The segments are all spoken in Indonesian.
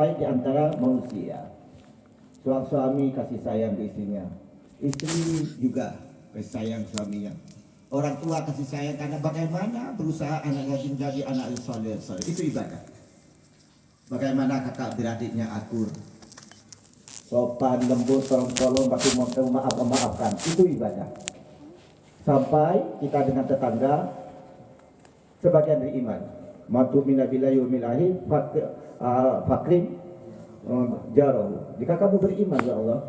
baik di antara manusia. Suami kasih sayang ke istrinya, istri juga kasih sayang suaminya. Orang tua kasih sayang karena bagaimana berusaha anaknya menjadi anak yang soleh. Itu ibadah. Bagaimana kakak beradiknya akur, sopan, lembut, tolong pasti maafkan. Itu ibadah. Sampai kita dengan tetangga sebagian dari iman. Matu minabillahi wa milahi fakrim jarahu. Jika kamu beriman ya Allah,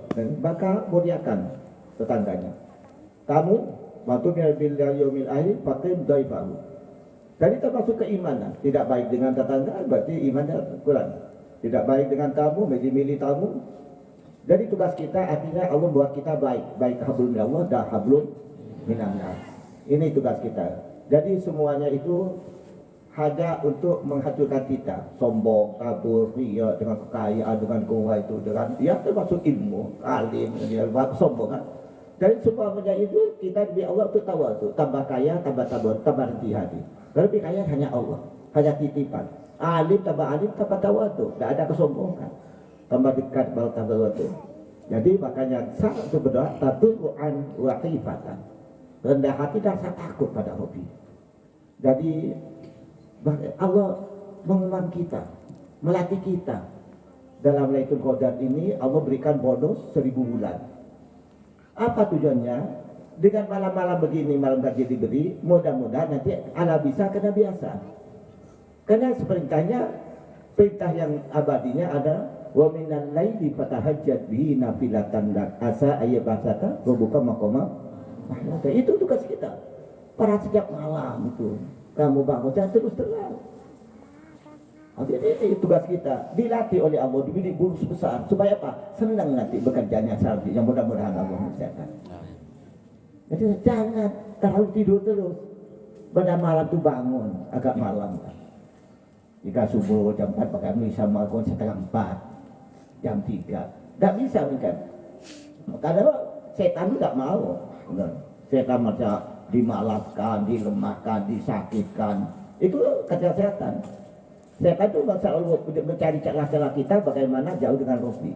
maka muliakan tetangganya. Kamu matu minabillahi wa milahi fakrim daifahu. Jadi termasuk keimanan. Tidak baik dengan tetangga berarti imannya kurang. Tidak baik dengan tamu, milih-milih tamu. Jadi tugas kita artinya Allah buat kita baik. Baik hablum minallah dan hablum minannas. Ini tugas kita. Jadi semuanya itu hanya untuk menghancurkan kita. Sombong, kabur, ria, dengan kekayaan, dengan kuah itu, dengan ya termasuk ilmu, alim, sombong kan. Dan semuanya itu kita di Allah itu tawadhu, tambah kaya, tambah tabur, tambah rendah hati. Lebih kaya hanya Allah, hanya titipan. Alim, tambah tawadhu, tidak ada kesombongan. Tambah dekat, tambah tawadhu. Jadi makanya saat itu berdoa tatu'an wa khifatan. Rendah hati dan rasa takut pada Rabbi. Jadi Allah mengemang kita, melatih kita. Dalam Lailatul Qadar ini Allah berikan bonus 1000 bulan. Apa tujuannya? Dengan malam-malam begini, malam gaji diberi, mudah-mudahan nanti ala bisa kena biasa. Karena seperintahnya, perintah yang abadinya ada wa minal laili fatahajjat bihi nafilatan lak asa ayyabasaka wa buka maqama. Itu tugas kita. Pada setiap malam itu kamu bangun jangan terus terang. Ini tugas kita, dilatih oleh Allah, diberi bonus besar supaya apa? Senang nanti bekerjanya selanjutnya, mudah-mudahan Allah mengerjakan. Jadi jangan terlalu tidur terus. Pada malam itu bangun agak malam. Jika subuh jam 4 pakai bisa bangun setengah 4, jam 3. Tidak bisa kan? Karena setan tidak mau. Setan macam dimalaskan, dilemahkan, disakitkan. Itu kerja setan. Setan itu selalu mencari celah-celah kita bagaimana jauh dengan Rabbi.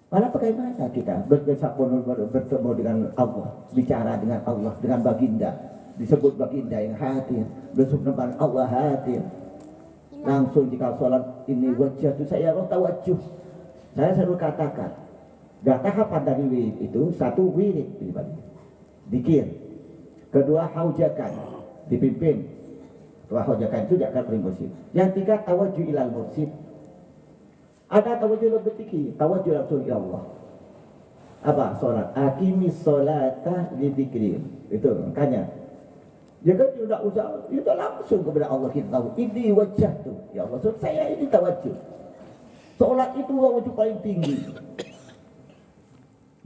Malah bagaimana kita bertemu dengan Allah, bicara dengan Allah, dengan baginda. Disebut baginda yang hadir, bersama dengan Allah hadir. Langsung jika sholat ini wajah itu saya Allah tawajuh. Saya selalu katakan, tahapan dari wirid itu satu wirid dikir, kedua haujakan dipimpin, kedua haujakan itu jaga primusib. Yang tiga tawajuh ilal mursid. Ada tawajuh lebih tawajuh langsung ila Allah. Apa? Sholat. Aqimis sholata lidzikri. Itu makanya. Jangan tidak usah, itu langsung kepada Allah kita tahu. Ini wajah tuh. Ya Allah, so, saya ini tawajuh. Sholat itu wajah paling tinggi.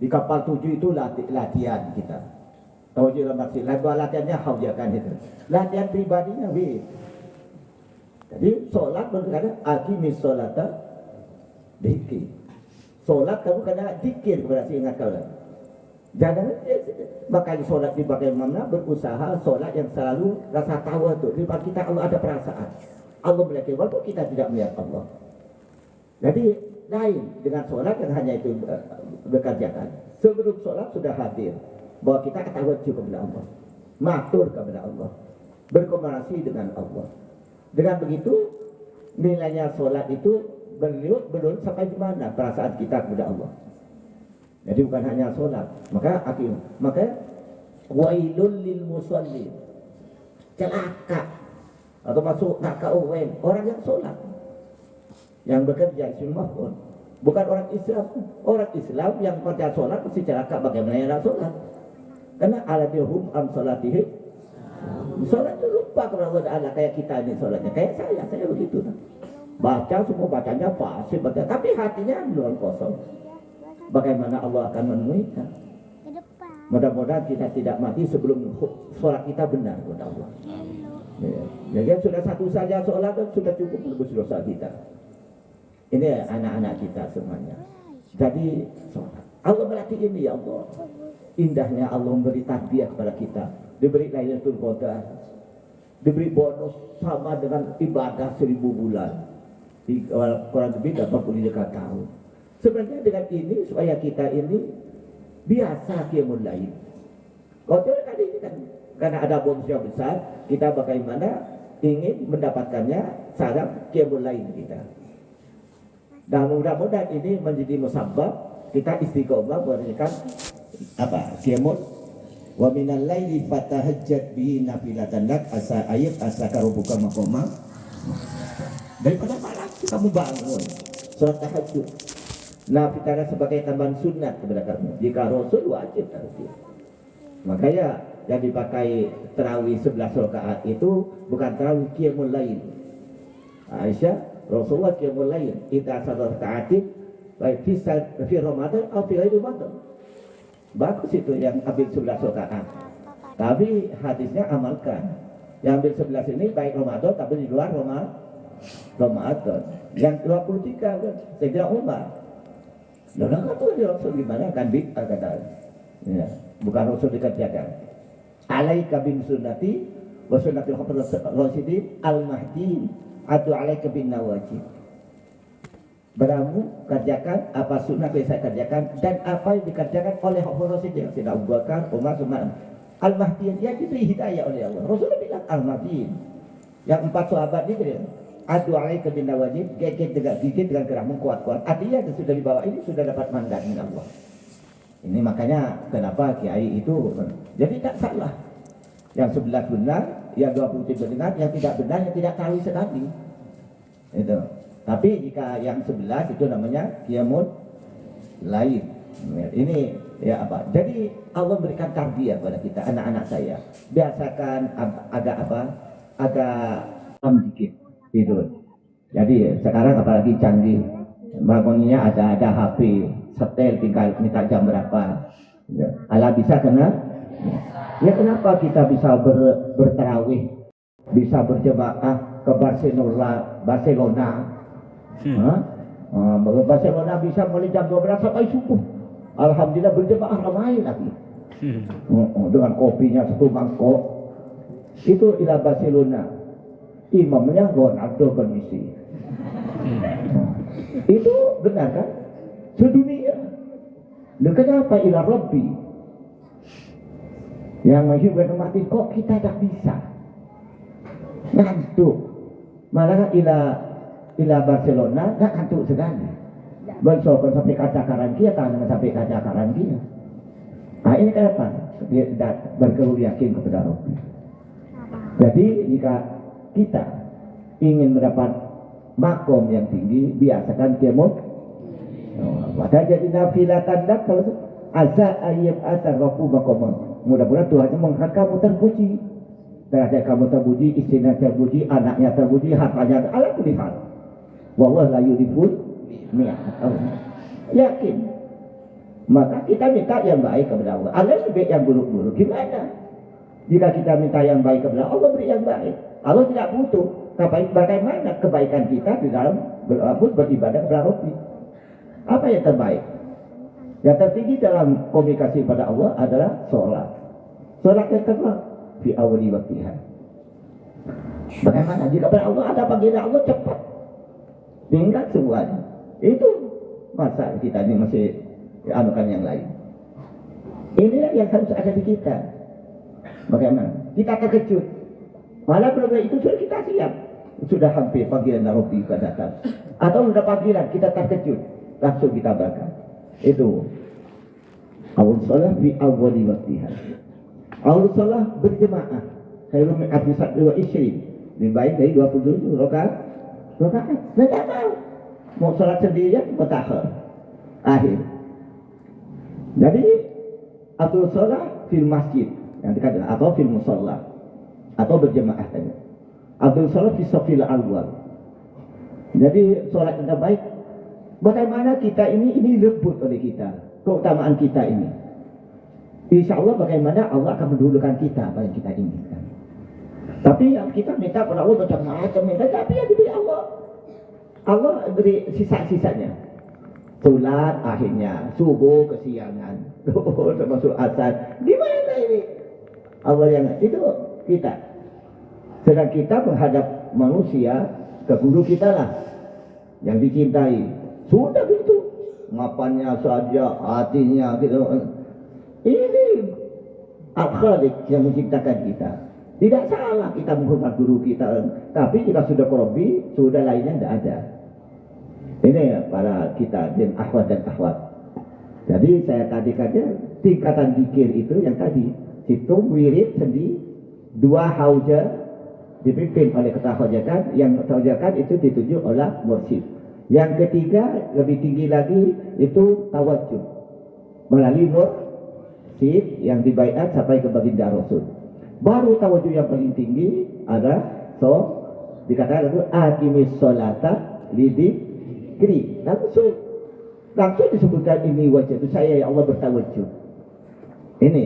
Di kapal 7 itu latihan kita. Tawajuh dalam arti latihannya haujakan itu. Latihan pribadinya Jadi sholat berkata aqimis sholata dikir. Sholat kamu kena dikir kepada si ingat kau. Jangan makanya sholat di bagaimana berusaha sholat yang selalu rasa tawadhu. Di depan kita Allah ada perasaan. Allah melihat walaupun kita tidak melihat Allah. Jadi lain dengan sholat yang hanya itu bekerjakan. Sebelum sholat sudah hadir bahwa kita tawadhu kepada Allah, matur kepada Allah, berkomunikasi dengan Allah. Dengan begitu nilainya sholat itu berliut sampai di mana perasaan kita kepada Allah. Jadi bukan hanya sholat. Maka wailul lil musallin, celaka atau masuk neraka orang yang sholat, yang bekerja ismul bukan orang Islam. Orang Islam yang kerja sholat mesti celaka bagaimana yang sholat. Karena aladihum am sholatihim. Sholat itu lupa kepada Allah kayak kita ini sholatnya. Kayak saya begitu. Baca semua bacanya fasih, tapi hatinya luar kosong. Bagaimana Allah akan menemuikan? Mudah-mudahan kita tidak mati sebelum sholat kita benar kepada Allah. Jadi sudah satu saja sholat sudah cukup menebus dosa kita. Ini anak-anak kita semuanya. Jadi sholat. Allah melatih ini ya Allah. Indahnya Allah memberi tarbiyah kepada kita. Diberi Lailatul Qadar. Diberi bonus sama dengan ibadah 1000 bulan. kurang lebih 83 tahun. Sebenarnya dengan ini supaya kita ini biasa qiyamul lail. Kalau kali ini kan karena ada bonus yang besar, kita bagaimana ingin mendapatkannya saraf qiyamul lail kita. Dan mudah-mudahan ini menjadi musabab kita istiqomah memberikan apa? Qiyamul wa minal laili fatahajjat bihi nafilatan lak asa ayat asaka rabbuka maqama. Daripada malam kita bangun salat tahajud. Nafilatan sebagai tambahan sunat kepada kamu. Jika Rasul wajib tahajud. Makanya yang dipakai tarawih 11 rakaat itu bukan tarawih qiyamul lail. Aisyah, Rasulullah qiyamul lail idza salat rakaatin baik fi Ramadan atau fi ghairi Ramadan. Bagus itu yang ambil 11 rakaat. Tapi hadisnya amalkan. Yang ambil 11 ini baik Ramadan tapi di luar Ramadan. Yang 23 kan Sayyidina Umar. Lalu kata dia Rasul gimana kan bid'ah kata. Ya, bukan Rasul dikerjakan. Alaika bin sunnati wa sunnatul khulafaur rasyidin al-mahdi atau alaika bin nawajib. Beramu kerjakan apa sunnah yang saya kerjakan dan apa yang dikerjakan oleh khulafaur rasyidin Sayyidina Abu Bakar, Umar, Utsman. Al-mahdi dia diberi hidayah oleh Allah. Rasul bilang al-mahdi. Yang 4 sahabat ini adu alaika bin nawajib, gigit dengan kerahmu kuat-kuat. Artinya sudah dibawa ini sudah dapat mandat min Allah. Ini makanya kenapa kiai itu jadi tak salah. Yang 11 benar, yang 23 benar, yang tidak benar, yang tidak tahu sekali. Itu. Tapi jika yang 11 itu namanya qiyamul lail. Ini ya apa? Jadi Allah berikan tarbiyah kepada kita, anak-anak saya. Biasakan agak apa? Agak dikit tidur. Jadi sekarang apalagi canggih, bangunnya ada HP, setel tinggal minta jam berapa. Ya. Ala bisa kena? Ya kenapa kita bisa bertarawih, bisa berjemaah ke Barcelona? Barcelona bisa mulai jam 12 sampai subuh. Alhamdulillah berjemaah ramai lagi. Dengan kopinya 1 mangkok. Itu ila Barcelona. Imamnya Ronaldo kondisi. Itu benar kan? Sedunia. Dan kenapa ila Rabbi? Yang menghibur mati kok kita tak bisa? Ngantuk. Malah ila Barcelona tak ngantuk sekali. Bensokon sampai kaca karangia, tangan sampai kaca karangia. Nah ini kenapa? Dia tidak berkeluh yakin kepada Rabbi. Jadi jika kita ingin mendapat makom yang tinggi, biasakan qiyamul. Maka jadi nafilatan dak kalau asa ayat asar rabbu makom. Mudah-mudahan Tuhan mengangkat kamu terpuji. Derajat kamu terpuji, istrinya terpuji, anaknya terpuji, hartanya ala kulli hal. Wa huwa la yudhibul mi'ah. Yakin. Maka kita minta yang baik kepada Allah. Allah lebih yang buruk-buruk. Gimana? Jika kita minta yang baik kepada Allah, beri yang baik. Allah tidak butuh. Tapi bagaimana kebaikan kita di dalam beribadah kepada Rabbi? Apa yang terbaik? Yang tertinggi dalam komunikasi pada Allah adalah sholat. Sholat yang terbaik fi awali waktiha. Bagaimana jika pada Allah ada panggilan Allah cepat, tinggal semuanya. Itu masa kita ini masih anukan yang lain. Inilah yang harus ada di kita. Bagaimana? Kita terkejut. Malah berapa itu sudah kita siap. Sudah hampir panggilan Rabbi kita datang. Atau sudah panggilan kita terkejut, langsung kita bakar. Itu awal salat di awal waktiha. Awal salat berjemaah. Khairun min alfi wa isrin. Lebih baik dari 27 rakaat. Tidak tahu. Mau salat sendirian mutakhir. Akhir. Jadi awal salat fil masjid yang dikatakan atau fil musalla atau berjemaah tadi. Abdul salat fi safil awal. Jadi salat yang terbaik. Bagaimana kita ini lembut oleh kita, keutamaan kita ini. Insya Allah bagaimana Allah akan mendahulukan kita apa yang kita inginkan. Tapi yang kita minta kepada Allah macam-macam minta, tapi yang diberi Allah. Allah beri sisa-sisanya. Salat akhirnya, subuh kesiangan, termasuk asar. Gimana ini? Allah yang itu kita. Sedang kita menghadap manusia, ke guru kita lah. yang dicintai. Sudah gitu, mapannya saja, hatinya gitu. Ini Al-Khaliq yang menciptakan kita. Tidak salah kita menghormat guru kita, tapi kita sudah korobi, sudah lainnya tidak ada. Ini ya para kita dan akhwat dan akhwat. Jadi saya tadi kata tingkatan zikir itu yang tadi, situ wirid sendi, dua hauja dipimpin oleh ketua haujakan, yang ketua haujakan itu ditunjuk oleh mursyid. Yang ketiga lebih tinggi lagi itu tawajjuh melalui mursyid yang dibaiat sampai ke baginda Rasul. Baru tawajjuh yang paling tinggi ada dikatakan itu aqimis sholata lidzikri. Langsung disebutkan ini wajah itu saya ya Allah bertawajjuh. Ini.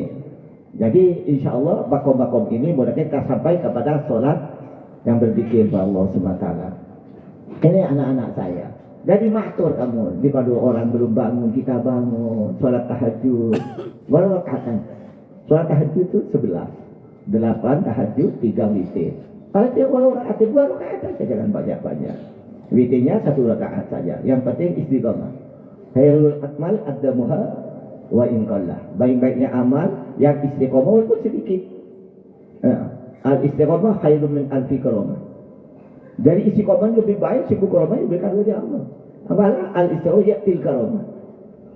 Jadi insya Allah makom-makom ini mudah-mudahan kita sampai kepada sholat yang berzikir kepada Allah SWT. Ini anak-anak saya. Jadi maktur kamu. Di pada orang belum bangun, kita bangun. Sholat tahajud. Berapa rakaat? Sholat tahajud itu 11. 8 tahajud, 3 witir. Kalau dia walau rakaat 2 rakaat saja, jangan banyak-banyak. Witirnya 1 rakaat saja. Yang penting istiqamah. Khairul akmal addamuha wa in qalla. Baik-baiknya amal yang istiqamah walaupun sedikit. Al istiqamah khairun min alfi karamah. Dari istiqamah lebih baik 1000 karamah yang diberikan oleh Allah. Amalah al istiqamah yatil karamah.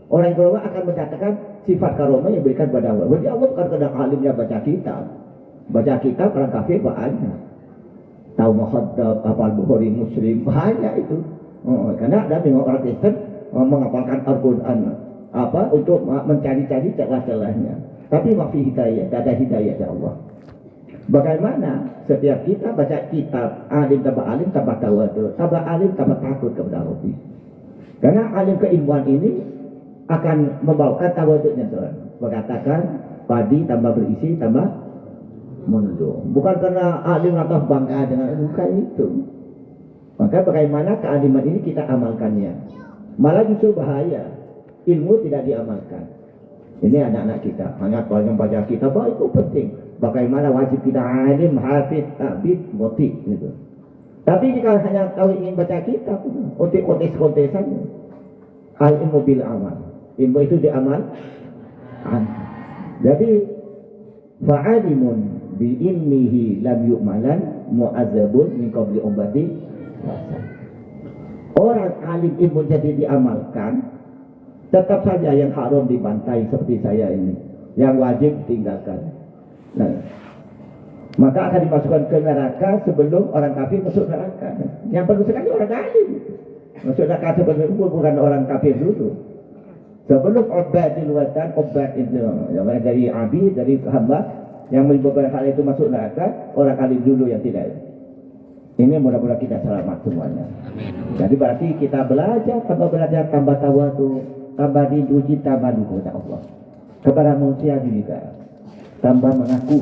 Orang yang karamah akan mendatangkan sifat karamah yang diberikan pada Allah. Berarti Allah bukan kadang alimnya baca kitab. Baca kitab orang kafir banyak. Tahu muhaddab, hafal Bukhari, Muslim, banyak itu. Karena ada memang orang Kristen menghafalkan Al-Quran untuk mencari-cari celah-celahnya. Tapi mafi hidayah, ada hidayah dari Allah. Bagaimana setiap kita baca kitab, alim tambah tawadhu, tambah alim tambah takut kepada Allah. Karena alim keilmuan ini akan membawakan tawadhunya seorang. Mengatakan padi tambah berisi tambah mundur. Bukan karena alim atau bangga dengan bukan itu. Maka bagaimana kealiman ini kita amalkannya? Malah justru bahaya, ilmu tidak diamalkan. Ini anak-anak kita, hanya banyak baca kitab, itu penting. Bagaimana wajib kita alim, hafid, abid, motif gitu. Tapi jika hanya tahu ingin baca kitab, untuk kontes-kontesan, al-ilmu bil amal. Ilmu itu diamal. Jadi fa'alimun bi ilmihi lam yu'malan mu'azzabun min qabli umbati. Orang alim ilmu jadi diamalkan, tetap saja yang haram dibantai seperti saya ini, yang wajib tinggalkan. Nah, maka akan dimasukkan ke neraka sebelum orang kafir masuk neraka. Yang perlu sekali orang alim masuk neraka sebelum bukan orang kafir dulu. Sebelum obadil watan, obat itu yang dari abid, dari hamba yang menyebabkan hal itu masuk neraka, orang alim dulu yang tidak. Ini mudah-mudahan kita selamat semuanya. Amin. Jadi berarti kita belajar, tambah tawadhu, tambah rindu cinta malu kepada Allah. Kepada manusia juga. Tambah mengaku.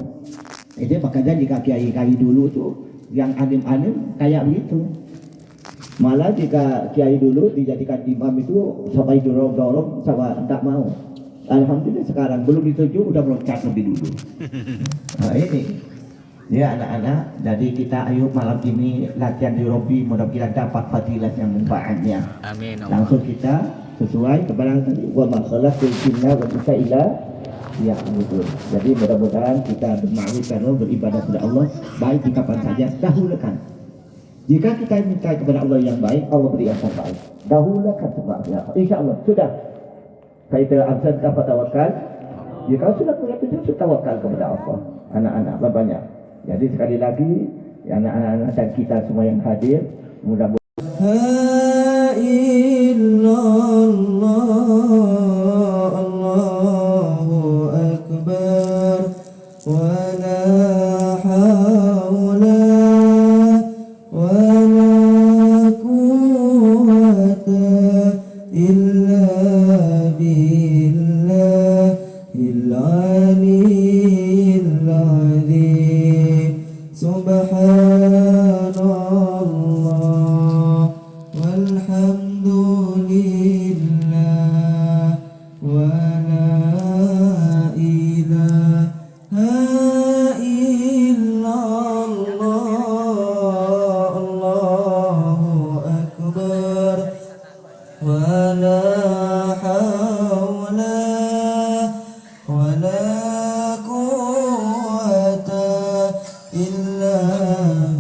Itu makanya jika kiai-kiai dulu tuh yang alim-alim kayak begitu. Malah jika kiai dulu dijadikan imam itu sampai dorong-dorong sama tak mau. Alhamdulillah sekarang belum dituju udah meloncat lebih dulu. Nah ini. Ya anak-anak, jadi kita ayo malam ini latihan di Robi, mudah-mudahan dapat fadilah yang manfaatnya. Amin. Langsung kita sesuai kepada tadi wa ma khalaqtul jinna wal insa illa liya'budun. Jadi mudah-mudahan kita bermakruf karena beribadah kepada Allah baik di kapan saja, dahulukan. Jika kita minta kepada Allah yang baik, Allah beri yang terbaik. Dahulukan sebabnya. Insyaallah sudah. Kita absen dapat tawakal. Jika sudah punya tujuan, tawakal kepada Allah. Anak-anak banyak. Jadi sekali lagi ya anak-anak dan kita semua yang hadir mudah-mudahan Allahu akbar wa la haula wa la quwwata illa billahil aliyyil azim. Subhanallah walhamdulillah wa la ilaha illallah Allahu akbar. ولا حول ولا قوة إلا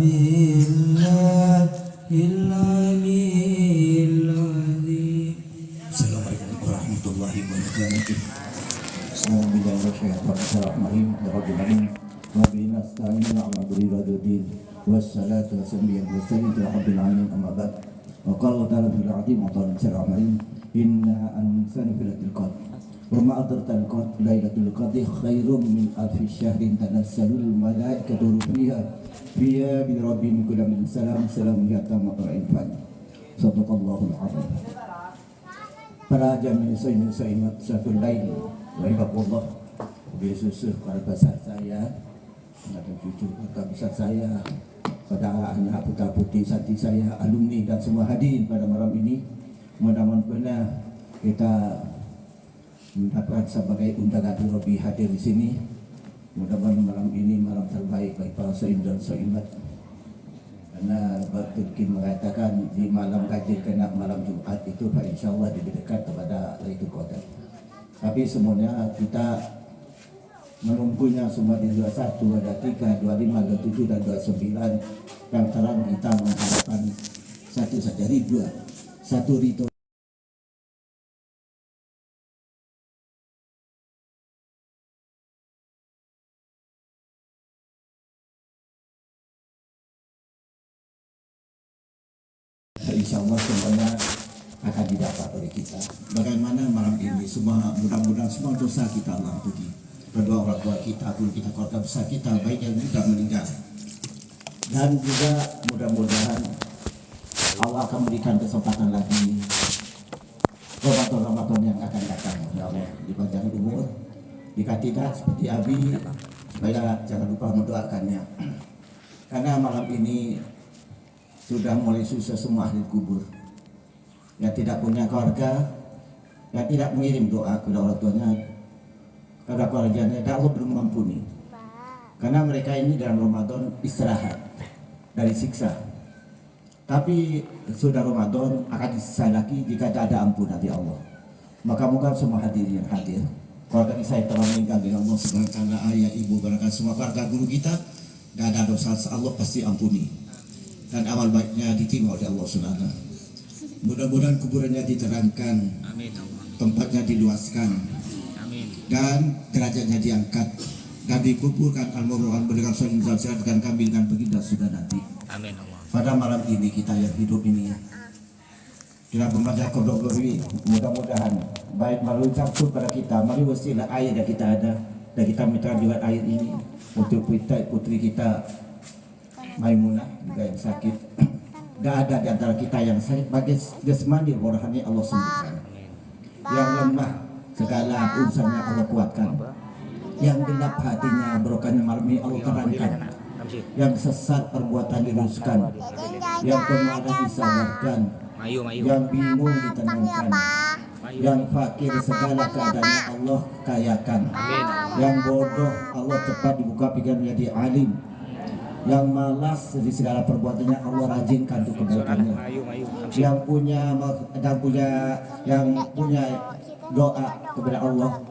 بالله العلي العظيم. Assalamualaikum warahmatullahi wabarakatuh. Bismillahirrahmanirrahim. Rabbil nasta'in ala amri wassalatu wassalamu ala rabbil alamin amma ba'd. Wa qala ta'ala fil 'azim wa ta'ala sirrahim inna ansana fil qad wa ma adratal qad lailatul qadri khairum min alfi syahrin tanassalul malaikatu fiha bi rabbin kullu min salam ya tamata'in fa sadaqallahul azim. Para jami'in sa'imat satu lain wa ibadallah besusuh kepada besar saya, ada cucu kata besar saya, saudara anak putra putri santri saya, alumni dan semua hadirin pada malam ini. Mudah-mudahan pernah kita mendapatkan sebagai undangan Robi hadir di sini. Mudah-mudahan malam ini malam terbaik bagi para sa'imat dan sa'imat. Karena Turki mengatakan di malam ganjil kena malam Jumat itu insyaallah lebih dekat kepada Lailatul Qadar. Tapi semuanya kita menunggunya semua di 21, ada 3, 25, 27 dan 29. Yang terang kita mengharapkan satu saja ridho, satu ridho. Insyaallah semuanya akan didapat oleh kita. Bagaimana malam ini semua mudah-mudahan semua dosa kita Allah ampuni. Kedua orang tua kita, pun kita keluarga besar kita, baik yang sudah meninggal. Dan juga mudah-mudahan Allah akan memberikan kesempatan lagi Ramadan yang akan datang. Ya Allah, dipanjangkan umur, jika tidak seperti Abi, supaya jangan lupa mendoakannya. Karena malam ini sudah mulai susah semua ahli kubur yang tidak punya keluarga, yang tidak mengirim doa kepada orang tuanya, kepada keluarganya, dan Allah belum mengampuni. Karena mereka ini dalam Ramadan istirahat dari siksa. Tapi sudah Ramadan akan disiksa lagi jika tidak ada ampunan dari Allah. Maka moga semua hadirin yang hadir, keluarga saya telah meninggal dengan Allah SWT, ayah, ibu, barangkali semua keluarga guru kita, dan ada dosa Allah pasti ampuni. Dan amal baiknya diterima oleh Allah SWT. Mudah-mudahan kuburannya diterangkan, amin, tempatnya diluaskan, amin, dan derajatnya diangkat dan dikuburkan al-murran dengan sunnah dengan kami dengan baginda sudah nanti. Amin Allah. Pada malam ini kita yang hidup ini kita membaca kodok ini, mudah-mudahan baik melalui campur pada kita, melalui wasilah air yang kita ada, dan kita minta juga air ini untuk putri kita Maimunah juga yang sakit. Tidak ada di antara kita yang sakit, bagi jasmani rohani Allah sembuhkan. Yang lemah segala urusannya Allah kuatkan. Yang gelap hatinya barokahnya malam ini Allah terangkan. Yang sesat perbuatan diluruskan. Yang pemalas disadarkan. Yang bingung ditenangkan. Yang fakir segala keadaannya Allah kayakan. Yang bodoh Allah cepat dibuka pikiran menjadi alim. Yang malas dari segala perbuatannya Allah rajinkan untuk kebaikannya. Yang punya doa kepada Allah,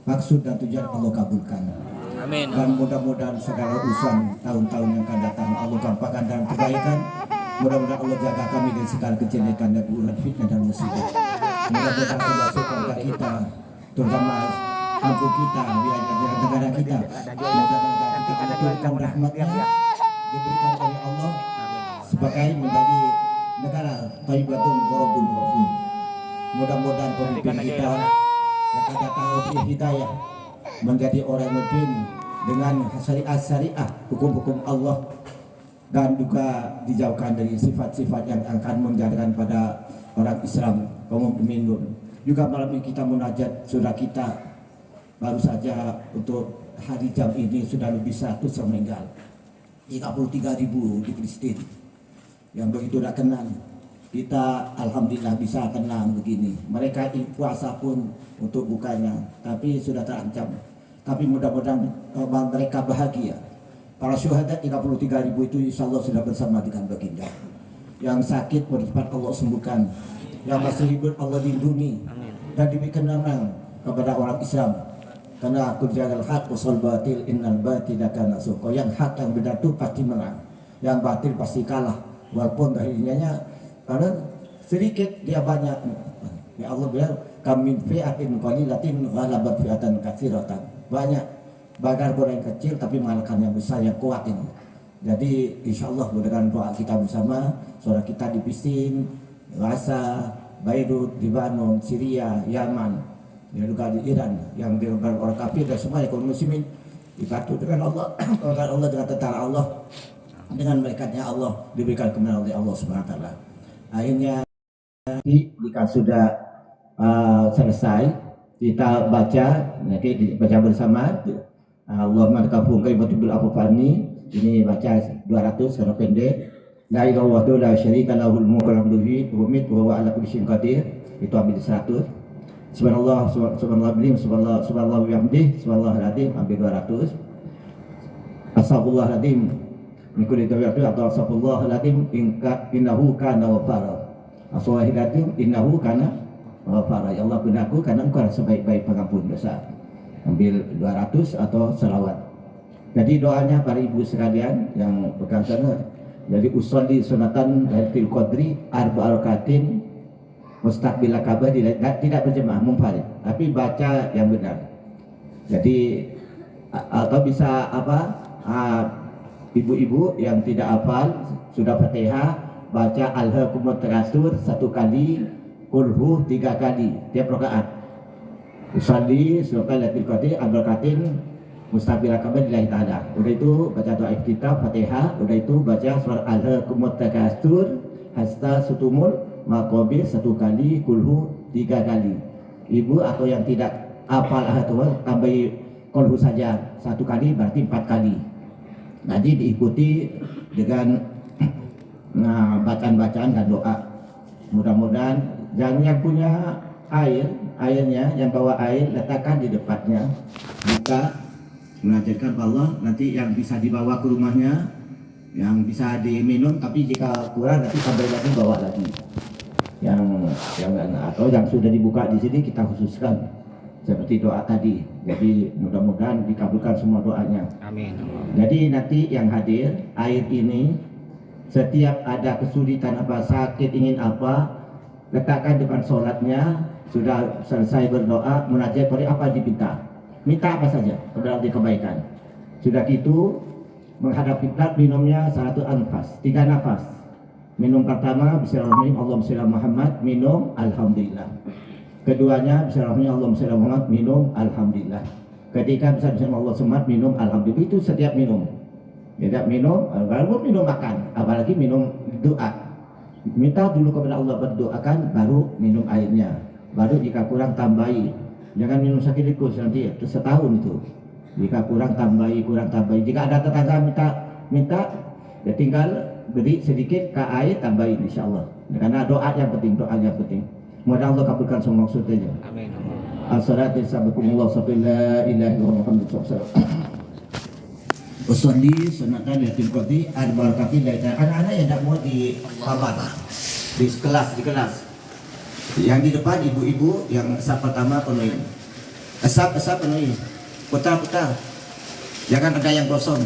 maksud dan tujuan Allah kabulkan. Amin. Dan mudah-mudahan segala urusan tahun-tahun yang akan datang Allah gampangkan dalam kebaikan. Mudah-mudahan Allah jaga kami dari segala kejelekan dan urusan fitnah dan musibah. Mudah-mudahan Allah suka kita, terutama kampung kita, wilayah negara kita. Mudah-mudahan kita diberikan rahmatnya, diberikan oleh Allah sebagai menjadi negara Thayyibatun Warabun Ghafur. Mudah-mudahan pemimpin kita yang akan datang oleh hidayah menjadi orang mungkin dengan syariah, hukum-hukum Allah, dan juga dijauhkan dari sifat-sifat yang akan menjadikan pada orang Islam kaum mukminin. Juga malam ini kita munajat saudara kita baru saja untuk hari jam ini sudah lebih 100 yang meninggal, 33.000 di Palestina yang begitu tidak kenal. Kita alhamdulillah bisa kenal begini. Mereka puasa pun untuk bukanya, tapi sudah terancam. Tapi mudah-mudahan mereka bahagia. Para syuhada 33.000 itu insya Allah sudah bersama dengan baginda. Yang sakit bercepat Allah sembuhkan. yang masih hidup Allah lindungi dan diberi kenangan kepada orang Islam. Karena aku jagal hak usul batil innal batila kana suqa. Yang hak yang benar itu pasti menang, yang batil pasti kalah. Walaupun akhirnya karena sedikit dia banyak. Ya Allah bilang kam min fi'atin qalilatin ghalabat fi'atan katsiratan. Banyak bagar yang kecil tapi mengalahkan yang besar yang kuat ini. Jadi insya Allah dengan doa kita bersama, saudara kita di Palestina, Gaza, Beirut, Lebanon, Syria, Yaman, dan juga di Iran yang dilakukan orang kafir dan semua kaum muslimin dibantu dengan Allah, dengan Allah dengan tentara Allah, dengan malaikatnya Allah diberikan kemenangan oleh Allah Subhanahu wa taala. Akhirnya jika sudah selesai kita baca, nanti baca bersama Allahumma lakabung kaibatul afani. Ini baca 200 karena pendek. La ilaha illallah la syarika lahul mulku wa lahul hamdu wa huwa ala kulli syai'in qadir. Itu ambil 100. Subhanallah subhanallah subhanallah wa bihamdihi subhanallahil azim ambil 200. Astagfirullahaladzim min kulli dhanbin atau astagfirullahaladzim innahu kana ghafara. Astagfirullahaladzim innahu kana ghafara. Ya Allah gunaku karena Engkau sebaik-baik pengampun dosa. Ambil 200 atau selawat. Jadi doanya para ibu sekalian yang berkata, jadi usolli sunatan Lailatul Qadri arba rakatin mustaqbil Ka'bah, tidak berjemaah munfarid, tapi baca yang benar. Jadi atau bisa apa? Ibu-ibu yang tidak hafal sudah Fatihah baca Alhaakumut Takatsur 1 kali, Qul 3 kali tiap rakaat. Usolli sunatan Lailatul Qadri arba rakatin mustaqbil Ka'bah lillahi ta'ala. Udah itu baca doa iftitah Fatihah, udah itu baca surat Alhaakumut Takatsur hasta sutumul maqabir 1 kali, kulhu 3 kali. Ibu atau yang tidak hafal ahadul tambahi kulhu saja 1 kali berarti 4 kali. Nanti diikuti dengan bacaan-bacaan dan doa. Mudah-mudahan yang punya airnya yang bawa air letakkan di depannya. Buka mengajarkan Allah, nanti yang bisa dibawa ke rumahnya, yang bisa diminum, tapi jika kurang nanti tambah lagi bawa lagi. Yang atau yang sudah dibuka di sini kita khususkan seperti doa tadi. Jadi mudah-mudahan dikabulkan semua doanya. Amin. Jadi nanti yang hadir air ini setiap ada kesulitan apa, sakit, ingin apa, letakkan depan sholatnya. Sudah selesai berdoa, munajat pada apa diminta. Minta apa saja kepada Allah kebaikan. Sudah gitu menghadap kiblat, minumnya 1 anfas, 3 nafas. Minum pertama bismillahirrahmanirrahim, Allahumma shalli ala Muhammad, minum alhamdulillah. Keduanya bismillahirrahmanirrahim, Allahumma shalli ala Muhammad, minum alhamdulillah. Ketiga bismillahirrahmanirrahim, Allah semat, minum alhamdulillah. Itu setiap minum. Tidak minum, baru minum makan, apalagi minum doa. Minta dulu kepada Allah berdoakan, baru minum airnya. Baru jika kurang tambahi. Jangan minum sekaligus nanti setahun itu. Jika kurang tambahi, Jika ada tetangga minta, ya tinggal beri sedikit ke air, tambahin insya Allah. Karena doa yang penting. Mudah Allah kabulkan semua maksudnya. Amin. As-salatu sabakumullah sabilla ilahi wa muhammad sallallahu Usolli sunatan Lailatul Qadri arba rakatin laita. Anak-anak yang tidak mau di kamar, di kelas. Yang di depan ibu-ibu yang asap pertama penuhi. Asap penuhi. Putar. Jangan ada yang kosong.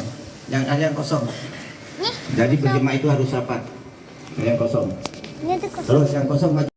Jadi berjemaah itu harus rapat. Yang kosong. Terus yang kosong maju.